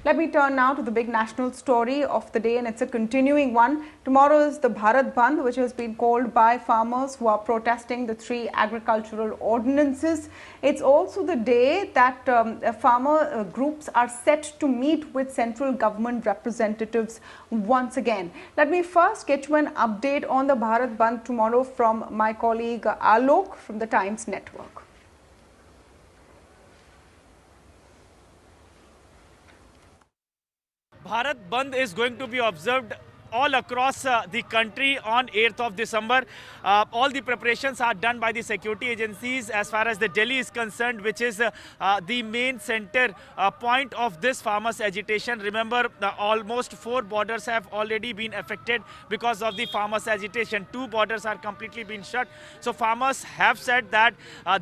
Let me turn now to the big national story of the day, and it's a continuing one. Tomorrow is the Bharat Bandh, which has been called by farmers who are protesting the 3 agricultural ordinances. It's also the day that farmer groups are set to meet with central government representatives once again. Let me first get you an update on the Bharat Bandh tomorrow from my colleague Alok from the Times Network. Bharat Bandh is going to be observed all across the country on 8th of December. All the preparations are done by the security agencies as far as the Delhi is concerned, which is the main center point of this farmers agitation. Remember, almost 4 borders have already been affected because of the farmers agitation. 2 borders are completely been shut. So farmers have said that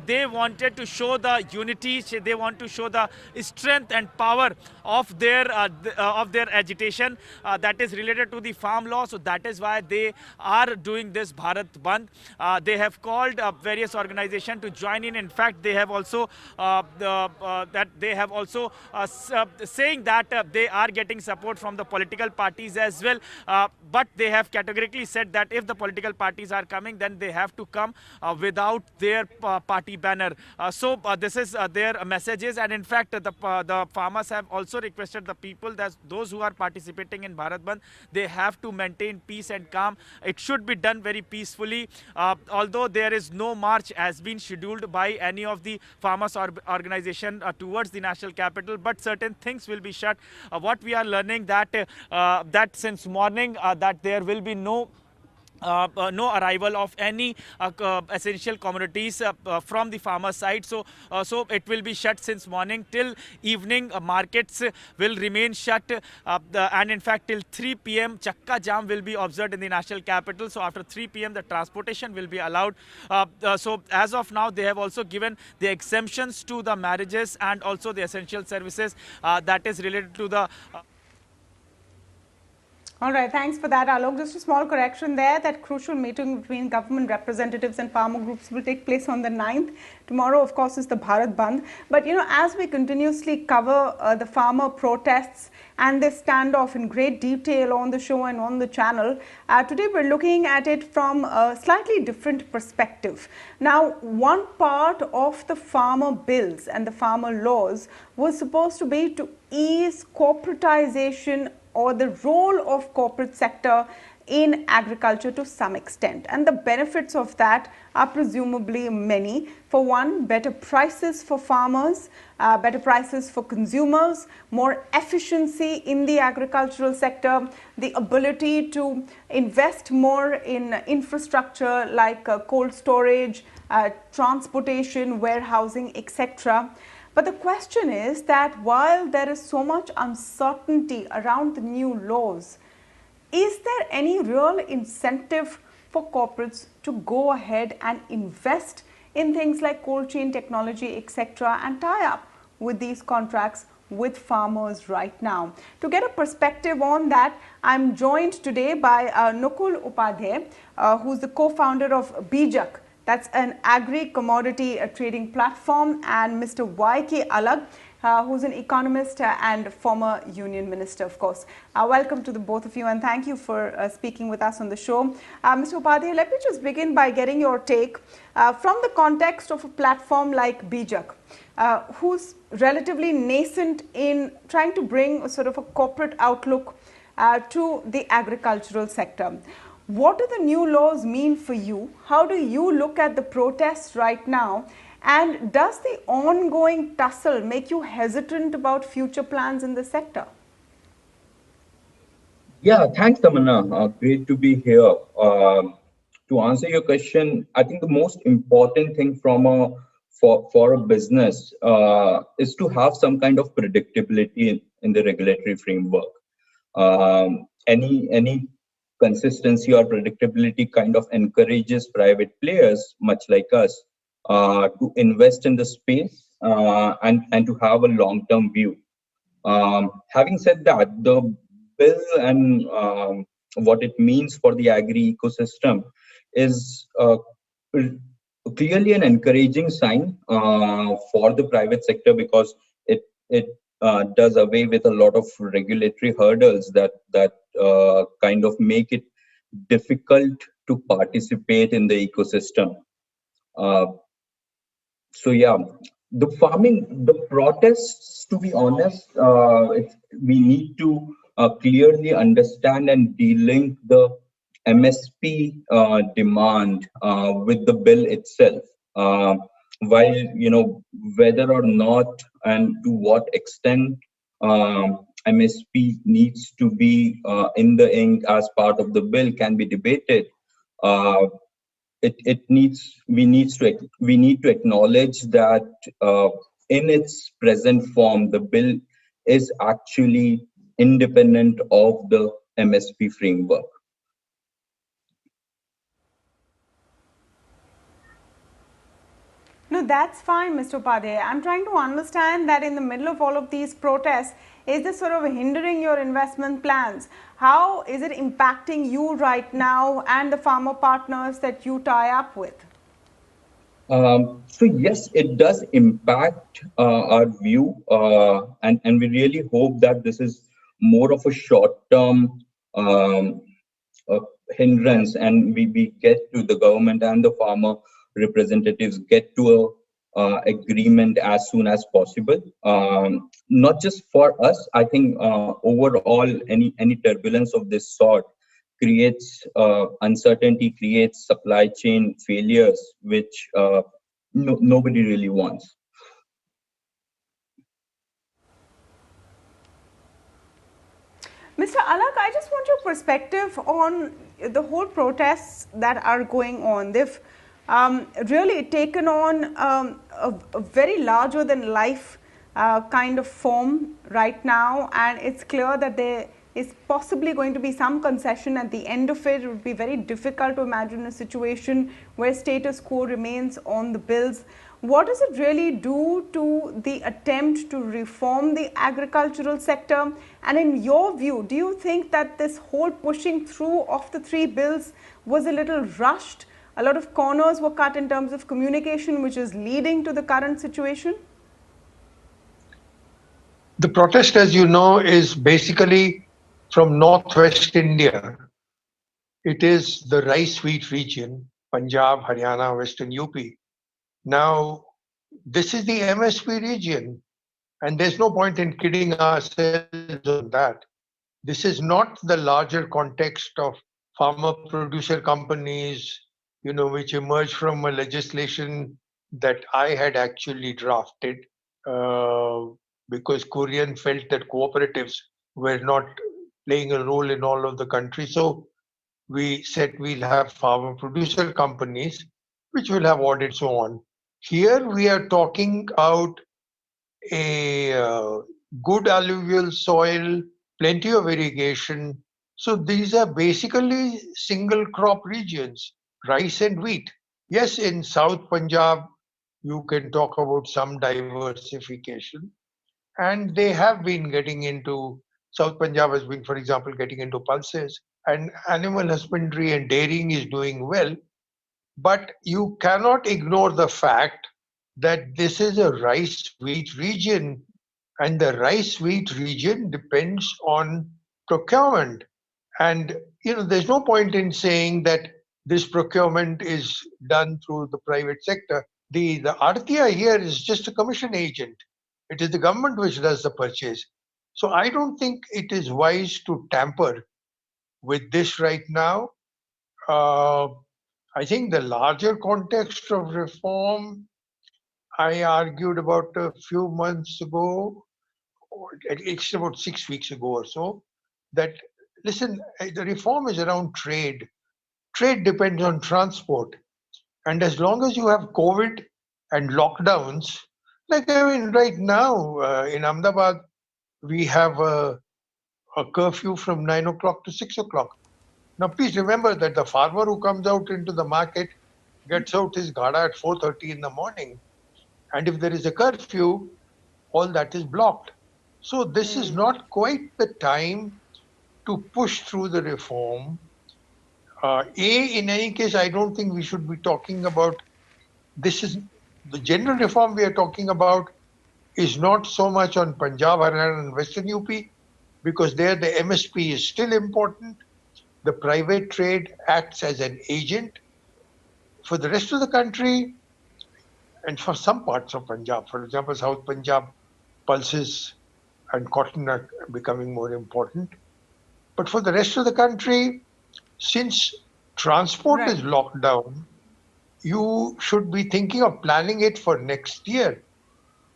they wanted to show the unity, they want to show the strength and power of their agitation that is related to the farm law. So that is why they are doing this Bharat Bandh. They have called various organizations to join in. In fact, they have also saying that they are getting support from the political parties as well. But they have categorically said that if the political parties are coming, then they have to come without their party banner. So this is their messages. And in fact, the farmers have also requested the people, that those who are participating in Bharat Bandh, they have to maintain peace and calm. It should be done very peacefully. Although there is no march has been scheduled by any of the farmers organization towards the national capital, but certain things will be shut. What we are learning that that since morning that there will be no arrival of any essential commodities from the farmer side. So it will be shut since morning till evening. Markets will remain shut, and in fact till 3 p.m. Chakka Jam will be observed in the national capital. So after 3 p.m. the transportation will be allowed. So as of now, they have also given the exemptions to the marriages and also the essential services that is related to the All right, thanks for that, Alok. Just a small correction there. That crucial meeting between government representatives and farmer groups will take place on the 9th. Tomorrow, of course, is the Bharat Bandh. But, as we continuously cover the farmer protests and this standoff in great detail on the show and on the channel, today we're looking at it from a slightly different perspective. Now, one part of the farmer bills and the farmer laws was supposed to be to ease corporatization or the role of corporate sector in agriculture to some extent. And the benefits of that are presumably many. For one, better prices for farmers, better prices for consumers, more efficiency in the agricultural sector, the ability to invest more in infrastructure like cold storage, transportation, warehousing, etc. But the question is that while there is so much uncertainty around the new laws, is there any real incentive for corporates to go ahead and invest in things like cold chain technology, etc., and tie up with these contracts with farmers right now? To get a perspective on that, I'm joined today by Nukul Upadhye, who's the co-founder of Bijak. That's an agri-commodity trading platform, and Mr. YK Alagh, who's an economist and former union minister, of course. Welcome to the both of you, and thank you for speaking with us on the show. Mr. Upadhye, let me just begin by getting your take from the context of a platform like Bijak, who's relatively nascent in trying to bring a sort of a corporate outlook to the agricultural sector. What do the new laws mean for you? How do you look at the protests right now? And does the ongoing tussle make you hesitant about future plans in the sector? Yeah, thanks, Tamanna. Great to be here. To answer your question, I think the most important thing for a business is to have some kind of predictability in the regulatory framework. Any consistency or predictability kind of encourages private players, much like us, to invest in the space and to have a long-term view. Having said that, the bill and what it means for the agri ecosystem is clearly an encouraging sign for the private sector, because it does away with a lot of regulatory hurdles that kind of make it difficult to participate in the ecosystem. Uh, so yeah, the protests, to be honest, we need to clearly understand and delink the MSP demand with the bill itself. While whether or not and to what extent MSP needs to be in the ink as part of the bill can be debated. Uh, it needs we need to acknowledge that in its present form the bill is actually independent of the MSP framework. No, that's fine, Mr. Upadhye. I'm trying to understand that in the middle of all of these protests, is this sort of hindering your investment plans? How is it impacting you right now and the farmer partners that you tie up with? So yes, it does impact our view, and we really hope that this is more of a short-term uh, hindrance, and we get to the government and the farmer representatives get to a agreement as soon as possible. Not just for us, I think overall any turbulence of this sort creates uncertainty, creates supply chain failures, which nobody really wants. Mr. Alagh, I just want your perspective on the whole protests that are going on. They've really taken on a very larger than life kind of form right now, and it's clear that there is possibly going to be some concession at the end of it. It would be very difficult to imagine a situation where status quo remains on the bills. What does it really do to the attempt to reform the agricultural sector? And in your view, do you think that this whole pushing through of the three bills was a little rushed? A lot of corners were cut in terms of communication, which is leading to the current situation? The protest, as you know, is basically from northwest India. It is the rice wheat region, Punjab, Haryana, Western UP. Now, this is the MSP region, and there's no point in kidding ourselves on that. This is not the larger context of farmer producer companies, which emerged from a legislation that I had actually drafted uh, because Korean felt that cooperatives were not playing a role in all of the country. So we said we'll have farmer producer companies which will have audit so on. Here we are talking about a good alluvial soil, plenty of irrigation. So these are basically single crop regions, rice and wheat. Yes, in South Punjab, you can talk about some diversification. And they have been getting into, South Punjab has been, for example, getting into pulses. And animal husbandry and dairying is doing well. But you cannot ignore the fact that this is a rice wheat region, and the rice wheat region depends on procurement. And there's no point in saying that this procurement is done through the private sector. The RTI here is just a commission agent. It is the government which does the purchase. So I don't think it is wise to tamper with this right now. Uh, I think the larger context of reform, I argued about a few months ago, or it's about 6 weeks ago or so, that listen, the reform is around trade. Trade depends on transport. And as long as you have COVID and lockdowns, like I mean, right now in Ahmedabad, we have a curfew from 9 o'clock to 6 o'clock. Now, please remember that the farmer who comes out into the market gets out his ghada at 4:30 in the morning. And if there is a curfew, all that is blocked. So this is not quite the time to push through the reform. In any case, I don't think we should be talking about this is the general reform we are talking about is not so much on Punjab, Haryana and Western UP, because there the MSP is still important. The private trade acts as an agent. For the rest of the country, and for some parts of Punjab, for example, South Punjab, pulses and cotton are becoming more important. But for the rest of the country, since transport Right. is locked down, you should be thinking of planning it for next year.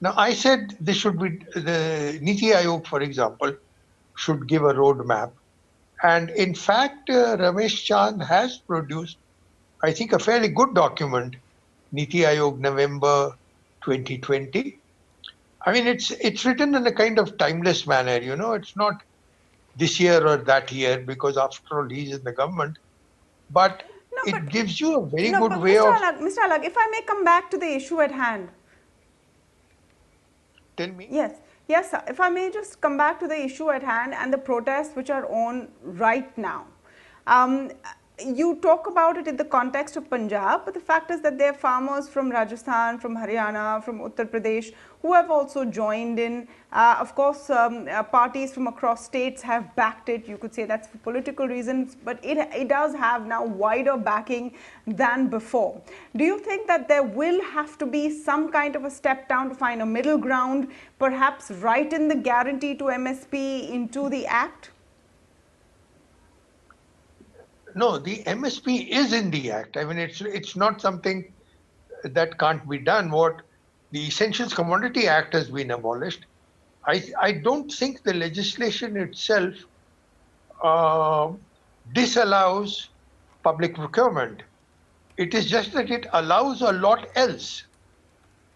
Now, I said this should be the Niti Aayog, for example, should give a roadmap. And in fact, Ramesh Chand has produced, I think, a fairly good document, Niti Aayog November 2020. I mean, it's written in a kind of timeless manner, you know, it's not this year or that year, because after all, he's in the government. But No, but it gives you a very no, good but way of. Mr. Alagh, if I may come back to the issue at hand. Tell me. Yes, yes, sir. If I may just come back to the issue at hand and the protests which are on right now. Um, you talk about it in the context of Punjab, but the fact is that there are farmers from Rajasthan, from Haryana, from Uttar Pradesh who have also joined in. Of course, parties from across states have backed it. You could say that's for political reasons, but it does have now wider backing than before. Do you think that there will have to be some kind of a step down to find a middle ground, perhaps write in the guarantee to MSP into the act? No, the MSP is in the act. I mean, it's not something that can't be done. What the Essentials Commodity Act has been abolished. I don't think the legislation itself uh, disallows public procurement. It is just that it allows a lot else.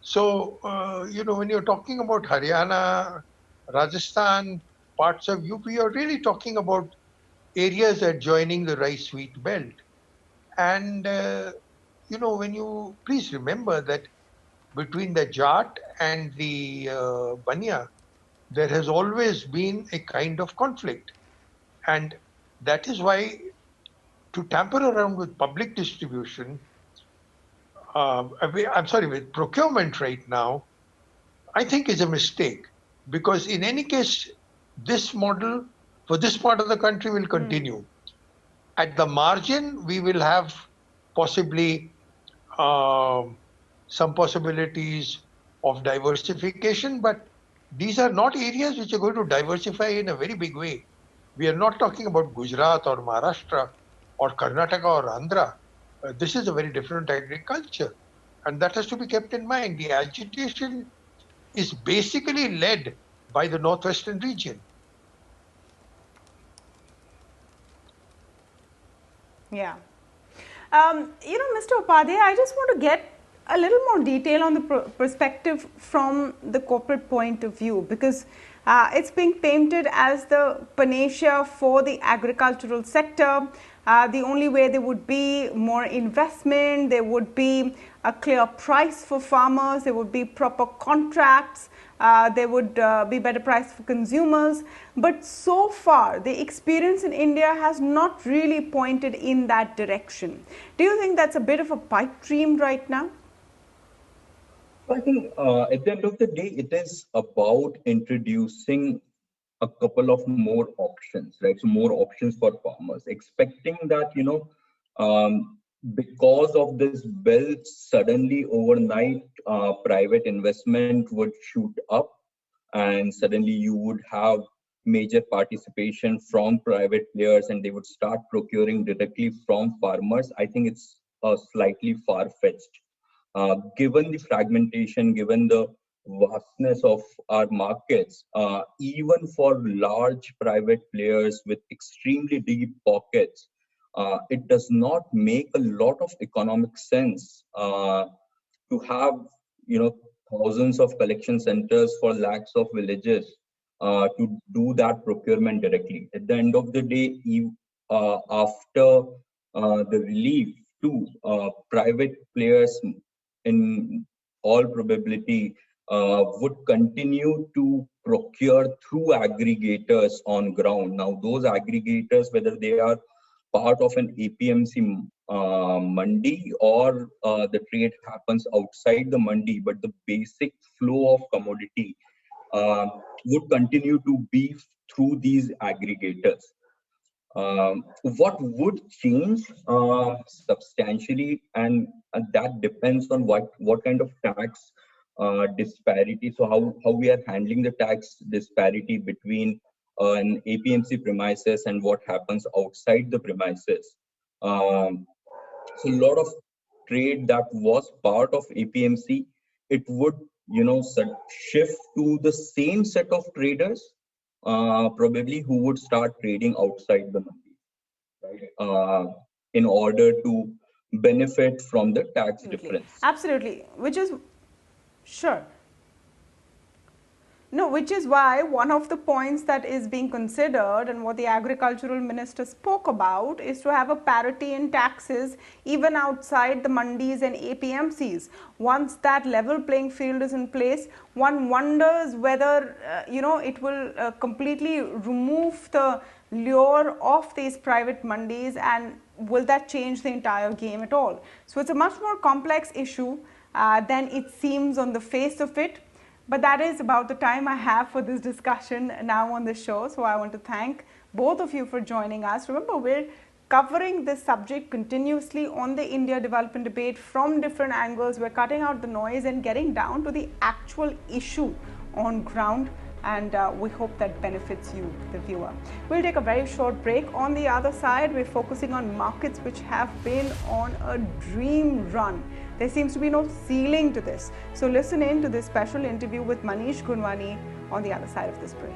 So, you know, when you're talking about Haryana, Rajasthan, parts of UP, you're really talking about areas adjoining the rice wheat belt. And, you know, when you please remember that between the Jat and the Banya, there has always been a kind of conflict. And that is why to tamper around with public distribution, I'm sorry, with procurement right now, I think is a mistake. Because in any case, this model for this part of the country will continue. At the margin, we will have possibly um, some possibilities of diversification, but these are not areas which are going to diversify in a very big way. We are not talking about Gujarat or Maharashtra or Karnataka or Andhra. This is a very different agriculture, and that has to be kept in mind. The agitation is basically led by the northwestern region. Yeah. You know, Mr. Upadhye, I just want to get a little more detail on the perspective from the corporate point of view, because it's being painted as the panacea for the agricultural sector. The only way there would be more investment, there would be a clear price for farmers, there would be proper contracts, there would be better price for consumers. But so far, the experience in India has not really pointed in that direction. Do you think that's a bit of a pipe dream right now? I think at the end of the day, it is about introducing a couple of more options, right? So more options for farmers, expecting that, because of this bill, suddenly overnight, private investment would shoot up, and suddenly you would have major participation from private players and they would start procuring directly from farmers. I think it's slightly far-fetched. Given the fragmentation, given the vastness of our markets, even for large private players with extremely deep pockets, it does not make a lot of economic sense to have, thousands of collection centers for lakhs of villages to do that procurement directly. At the end of the day, after the relief too, private players in all probability would continue to procure through aggregators on ground. Now, those aggregators, whether they are part of an APMC mandi, or the trade happens outside the mandi, but the basic flow of commodity would continue to be through these aggregators. What would change substantially, and that depends on what kind of tax disparity. So how we are handling the tax disparity between an APMC premises and what happens outside the premises. So a lot of trade that was part of APMC, it would shift to the same set of traders, probably, who would start trading outside the mandi, right? In order to benefit from the tax difference. Absolutely, which is sure. No, which is why one of the points that is being considered and what the agricultural minister spoke about is to have a parity in taxes even outside the mandis and APMCs. Once that level playing field is in place, one wonders whether it will completely remove the lure of these private mandis, and will that change the entire game at all? So it's a much more complex issue than it seems on the face of it. But that is about the time I have for this discussion now on the show. So I want to thank both of you for joining us. Remember, we're covering this subject continuously on the India development debate from different angles. We're cutting out the noise and getting down to the actual issue on ground. And we hope that benefits you, the viewer. We'll take a very short break. On the other side, we're focusing on markets which have been on a dream run. There seems to be no ceiling to this. So listen in to this special interview with Manish Gunwani on the other side of this break.